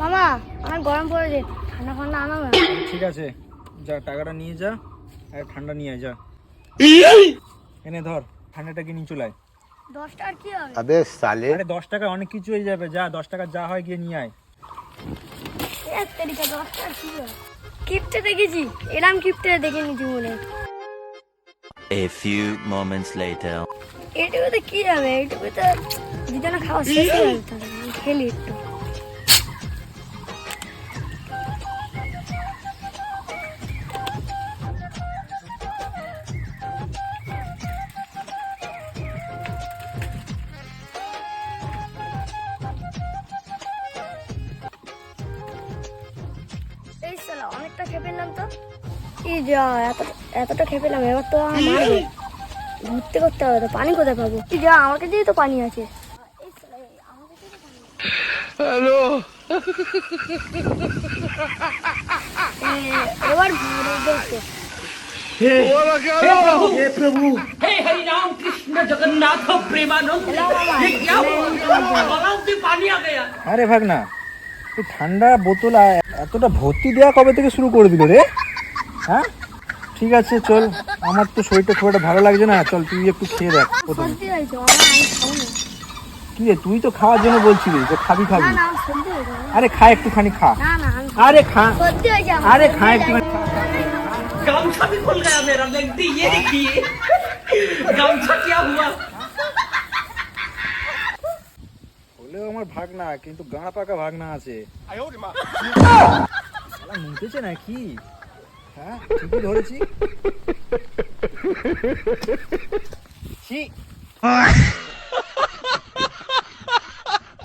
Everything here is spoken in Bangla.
মামা আমার গরম পড়েছে, ঠান্ডা ফান্ডা আনো না। ঠিক আছে, যা টাকাটা নিয়ে যা আর ঠান্ডা নিয়ে আয় যা। এনে ধর, ঠান্ডাটাকে নিয়ে চলে আয়। 10 টাকার কি হবে? अबे साले আরে 10 টাকা অনেক কিছু হয়ে যাবে, যা 10 টাকা যা হয় গিয়ে নিয়ে আয়। এক তারিখে 10 টাকার কি হবে? কিপটে দেখেছি, এরম কিপটে দেখিনি জীবনে। A few moments later. এইটুকুতে কি হবে? এইটুকুতে দুজনে খাওয়া শেষ হয়ে যাবে, তাহলে আমি খেলি একটু। এই শালা অনেকটা খেয়ে ফেললাম তো। এই যা এতটা খেয়ে ফেললাম, এবার তো আমার মারবে। ঘুরতে করতে হবে তো, পানি কোথায় পাবো? এই যা আমার কাছেই তো পানি আছে। এই শালা, আমার কাছেই তো পানি আছে। এবার ঘুরে দেখতে। हे हरि राम कृष्ण जगन्नाथ प्रेमानंद, ये क्या हुआ? गलाव में पानी आ गया। আরে ভাগ না, এই ঠান্ডা বোতল এতটা ভর্তি দেওয়া কবে থেকে শুরু করে দিল রে? হ্যাঁ ঠিক আছে চল, আমার তো শরীরটা খুব একটা ভালো লাগছে না, চল তুই একটু খেয়ে দেখ প্রথমে। সর্দি হয়েছে, আমি খাবো না। কি রে, তুই তো খাওয়ার জন্য বলছিলি যে খাবি খাবি। না না আমার সর্দি হয়েছে। আরে খা একটুখানি খা। না না আমি আরে খা, সর্দি হয়েছে আমার। আরে খা একটুখানি। गामछा भी खुल गया मेरा, देखती ये देखिए गामछा क्या हुआ। হলেও আমার ভাগ না, কিন্তু গাঁ পাকা ভাগ না আছে। শালা মুতেছে নাকি? হ্যাঁ ঠিকই ধরেছি। ছি